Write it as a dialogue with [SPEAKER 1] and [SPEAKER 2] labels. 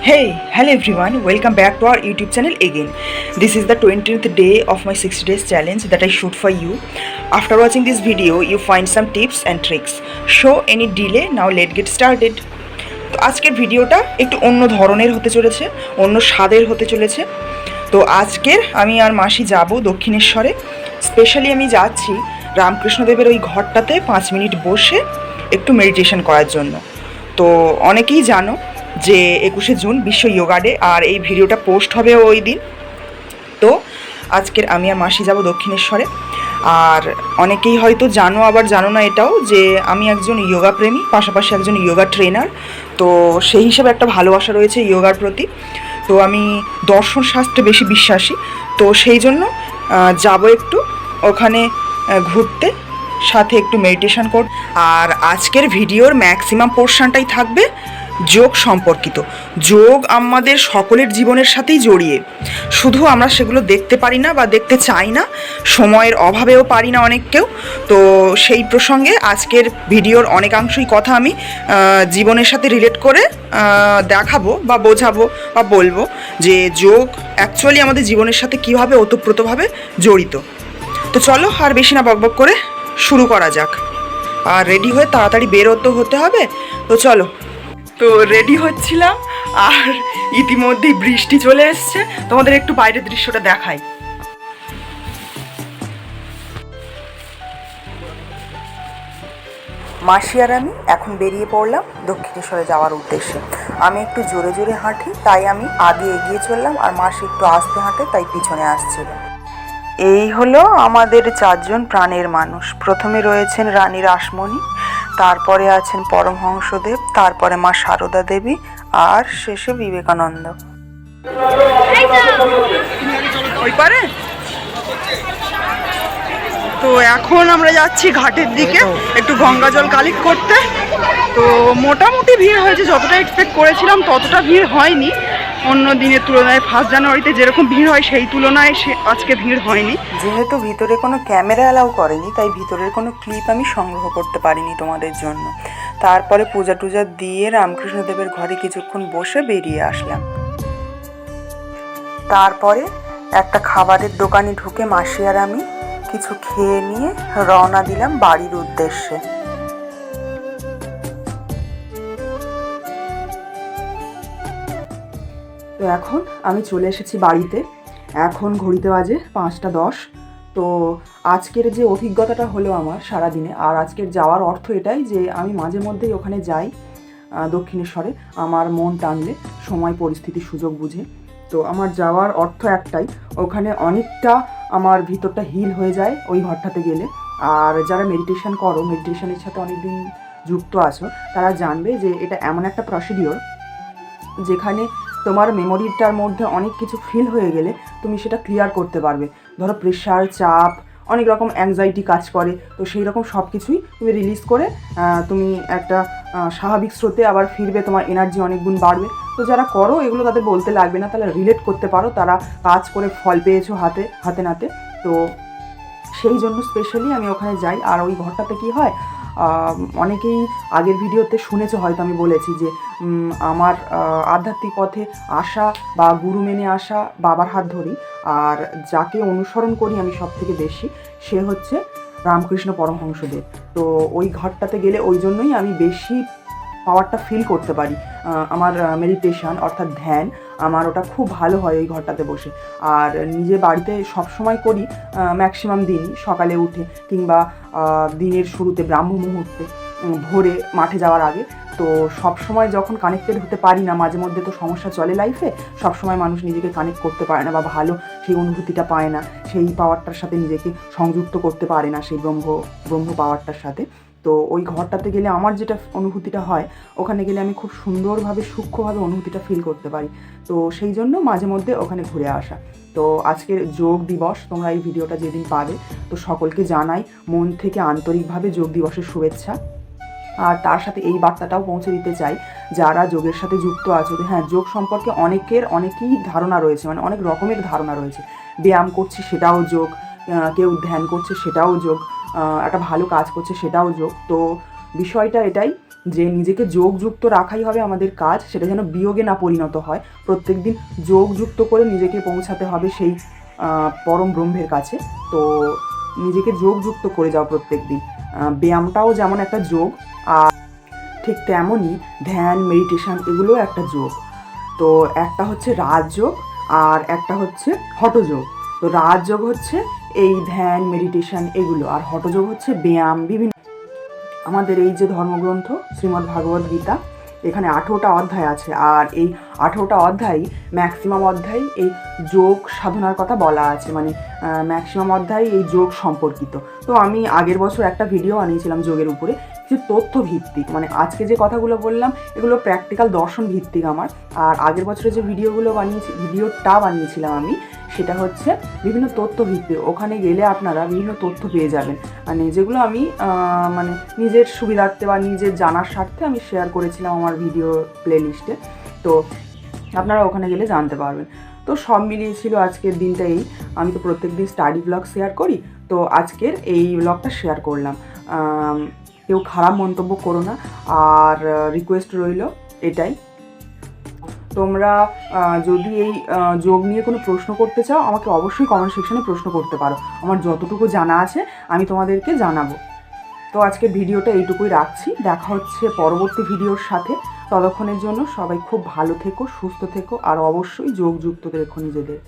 [SPEAKER 1] Hey, hello everyone, welcome back to our YouTube channel again. This is the 20th day of my 60 days challenge that I shoot for you. After watching this video, you find some tips and tricks. So any delay, now let's get started. তো আজকের ভিডিওটা একটু অন্য ধরনের হতে চলেছে, অন্য স্বাদের হতে চলেছে। তো আজকের আমি আর মাসি যাব দক্ষিণেশ্বরে। স্পেশালি আমি যাচ্ছি রামকৃষ্ণদেবের ওই ঘরটাতে 5 মিনিট বসে একটু মেডিটেশন করার জন্য। তো অনেকেই জানো যে 21শে জুন বিশ্ব যোগা ডে, আর এই ভিডিওটা পোস্ট হবে ওই দিন। তো আজকের আমি আর মাসি যাব দক্ষিণেশ্বরে। আর অনেকেই হয়তো জানো, আবার জানো না এটাও, যে আমি একজন যোগা প্রেমী, পাশাপাশি একজন যোগা ট্রেনার। তো সেই হিসাবে একটা ভালোবাসা রয়েছে যোগার প্রতি। তো আমি দর্শন শাস্ত্রে বেশি বিশ্বাসী, তো সেই জন্য যাব একটু ওখানে ঘুরতে, সাথে একটু মেডিটেশন কর। আর আজকের ভিডিওর ম্যাক্সিমাম পোর্শনটাই থাকবে যোগ সম্পর্কিত। যোগ আমাদের সকলের জীবনের সাথেই জড়িয়ে, শুধু আমরা সেগুলো দেখতে পারি না বা দেখতে চাই না, সময়ের অভাবেও পারি না অনেক কেউ। তো সেই প্রসঙ্গে আজকের ভিডিওর অনেকাংশই কথা আমি জীবনের সাথে রিলেট করে দেখাবো বা বোঝাবো বা বলবো যে যোগ অ্যাকচুয়ালি আমাদের জীবনের সাথে কীভাবে ওতপ্রোতভাবে জড়িত। তো চলো আর বেশি না বকবক করে শুরু করা যাক। আর রেডি হয়ে তাড়াতাড়ি বেরোতে হতে হবে, তো চলো। তো রেডি হচ্ছিলাম, আর ইতিমধ্যেই বৃষ্টি চলে এসছে। তোমাদের একটু বাইরের দৃশ্যটা দেখাই। মাসি আর আমি এখন বেরিয়ে পড়লাম দক্ষিণেশ্বরে যাওয়ার উদ্দেশ্যে। আমি একটু জোরে জোরে হাঁটি, তাই আমি আগে এগিয়ে চললাম, আর মাসি একটু আস্তে হাঁটে, তাই পিছনে আসছিল। এই হলো আমাদের 4 জন প্রাণের মানুষ। প্রথমে রয়েছেন রানী রাসমণি, তারপরে আছেন পরমহংসদেব, তারপরে মা সারদা দেবী, আর শেষে বিবেকানন্দ। ওই পারে তো এখন আমরা যাচ্ছি ঘাটের দিকে একটু গঙ্গা জল কালেক্ট করতে। তো মোটামুটি ভিড় হয়েছে, যতটা এক্সপেক্ট করেছিলাম ততটা ভিড় হয়নি অন্য দিনের তুলনায়। 1 জানুয়ারিতে যেরকম ভিড় হয় সেই তুলনায় আজকে ভিড় হয়নি। যেহেতু ভিতরে কোনো ক্যামেরা অ্যালাউ করেনি, তাই ভিতরের কোনো ক্লিপ আমি সংগ্রহ করতে পারিনি তোমাদের জন্য। তারপরে পূজা টুজা দিয়ে রামকৃষ্ণদেবের ঘরে কিছুক্ষণ বসে বেরিয়ে আসলাম। তারপরে একটা খাবারের দোকানে ঢুকে মাসি আর আমি কিছু খেয়ে নিয়ে রওনা দিলাম বাড়ির উদ্দেশ্যে। তো এখন আমি চলে এসেছি বাড়িতে। এখন ঘড়িতে বাজে 5টা 10। তো আজকের যে অভিজ্ঞতাটা হলো আমার সারাদিনে, আর আজকের যাওয়ার অর্থ এটাই যে আমি মাঝে মধ্যেই ওখানে যাই দক্ষিণেশ্বরে, আমার মন টানলে, সময় পরিস্থিতি সুযোগ বুঝে। তো আমার যাওয়ার অর্থ একটাই, ওখানে অনেকটা আমার ভিতরটা হিল হয়ে যায় ওই ঘরটাতে গেলে। আর যারা মেডিটেশন করো, মেডিটেশনের সাথে অনেকদিন যুক্ত আছো, তারা জানবে যে এটা এমন একটা প্রসিডিওর যেখানে তোমার মেমোরিটার মধ্যে অনেক কিছু ফিল হয়ে গেলে তুমি সেটা ক্লিয়ার করতে পারবে। ধরো প্রেশার, চাপ, অনেক রকম অ্যাংজাইটি কাজ করে, তো সেই রকম সব কিছুই তুমি রিলিজ করে তুমি একটা স্বাভাবিক স্রোতে আবার ফিরবে, তোমার এনার্জি অনেক গুণ বাড়বে। তো যারা করো এগুলো তাদের বলতে লাগবে না, তারা রিলেট করতে পারো, তারা কাজ করে ফল পেয়েছো হাতে নাতে। তো সেই জন্য স্পেশালি আমি ওখানে যাই। আর ওই ঘরটাতে কি হয়, অনেকেই আগের ভিডিওতে শুনেছো হয়তো, আমি বলেছি যে আমার আধ্যাত্মিক পথে আসা বা গুরু মেনে আসা বাবার হাত ধরি, আর যাকে অনুসরণ করি আমি সব থেকে বেশি, সে হচ্ছে রামকৃষ্ণ পরমহংসদেব। তো ওই ঘরটাতে গেলে ওই জন্যই আমি বেশি পাওয়ারটা ফিল করতে পারি। আমার মেডিটেশন অর্থাৎ ধ্যান, আমার ওটা খুব ভালো হয় ওই ঘরটাতে বসে। আর নিজে বাড়িতে সবসময় করি, ম্যাক্সিমাম দিনই সকালে উঠে কিংবা দিনের শুরুতে ব্রাহ্ম মুহূর্তে, ভোরে মাঠে যাওয়ার আগে। তো সবসময় যখন কানেক্টেড হতে পারি না, মাঝে মধ্যে তো সমস্যা চলে লাইফে, সবসময় মানুষ নিজেকে কানেক্ট করতে পারে না বা ভালো সেই অনুভূতিটা পায় না, সেই পাওয়ারটার সাথে নিজেকে সংযুক্ত করতে পারে না, সেই ব্রহ্ম পাওয়ারটার সাথে। তো ওই ঘরটাতে গেলে আমার যেটা অনুভূতিটা হয়, ওখানে গেলে আমি খুব সুন্দরভাবে সূক্ষ্মভাবে অনুভূতিটা ফিল করতে পারি। তো সেই জন্য মাঝে মধ্যে ওখানে ঘুরে আসা। তো আজকের যোগ দিবস, তোমরা এই ভিডিওটা যেদিন পাবে, তো সকলকে জানাই মন থেকে আন্তরিকভাবে যোগ দিবসের শুভেচ্ছা। আর তার সাথে এই বার্তাটাও পৌঁছে দিতে চাই, যারা যোগের সাথে যুক্ত আছো, হ্যাঁ, যোগ সম্পর্কে অনেকেই ধারণা রয়েছে, মানে অনেক রকমের ধারণা রয়েছে। ব্যায়াম করছি সেটাও যোগ, কেউ ধ্যান করছে সেটাও যোগ, একটা ভালো কাজ করছে সেটাও যোগ। তো বিষয়টা এটাই যে নিজেকে যোগযুক্ত রাখাই হবে আমাদের কাজ, সেটা যেন বিয়োগে না পরিণত হয়। প্রত্যেক দিন যোগযুক্ত করে নিজেকে পৌঁছাতে হবে সেই পরম ব্রহ্মের কাছে। তো নিজেকে যোগযুক্ত করে যাও প্রত্যেক দিন। ব্যায়ামটাও যেমন একটা যোগ, আর ঠিক তেমনই ধ্যান, মেডিটেশন এগুলোও একটা যোগ। তো একটা হচ্ছে রাজযোগ আর একটা হচ্ছে হঠযোগ। তো রাজযোগ হচ্ছে এই ধ্যান, মেডিটেশন এগুলো, আর হঠযোগ হচ্ছে ব্যায়াম। বিভিন্ন আমাদের এই যে ধর্মগ্রন্থ শ্রীমদ্ ভাগবত গীতা, এখানে 18টা অধ্যায় আছে, আর এই 18টা অধ্যায় ম্যাক্সিমাম অধ্যায় এই যোগ সাধনার কথা বলা আছে, মানে ম্যাক্সিমাম অধ্যায় এই যোগ সম্পর্কিত। তো আমি আগের বছর একটা ভিডিও বানিয়েছিলাম যোগের উপরে, কিছু তথ্য ভিত্তিক, মানে আজকে যে কথাগুলো বললাম এগুলো প্র্যাকটিক্যাল দর্শন ভিত্তিক আমার। আর আগের বছরে যে ভিডিওটা বানিয়েছিলাম আমি, সেটা হচ্ছে বিভিন্ন তথ্য ভিত্তিক। ওখানে গেলে আপনারা বিভিন্ন তথ্য পেয়ে যাবেন, মানে যেগুলো আমি মানে নিজের সুবিধার্থে বা নিজের জানার স্বার্থে আমি শেয়ার করেছিলাম আমার ভিডিও প্লেলিস্টে। তো আপনারা ওখানে গেলে জানতে পারবেন। তো সব মিলিয়ে ছিল আজকের দিনটা এই। আমি তো প্রত্যেক দিন স্টাডি ব্লগ শেয়ার করি, তো আজকের এই ব্লগটা শেয়ার করলাম। কেউ খারাপ মন্তব্য করো না, আর রিকোয়েস্ট রইল এটাই, তোমরা যদি এই যোগ নিয়ে কোনো প্রশ্ন করতে চাও আমাকে অবশ্যই কমেন্ট সেকশনে প্রশ্ন করতে পারো। আমার যতটুকু জানা আছে আমি তোমাদেরকে জানাবো। তো আজকে ভিডিওটা এইটুকুই রাখছি, দেখা হচ্ছে পরবর্তী ভিডিওর সাথে। ততক্ষণের জন্য সবাই খুব ভালো থেকো, সুস্থ থেকো, আর অবশ্যই যোগযুক্ত রেখো নিজেদের।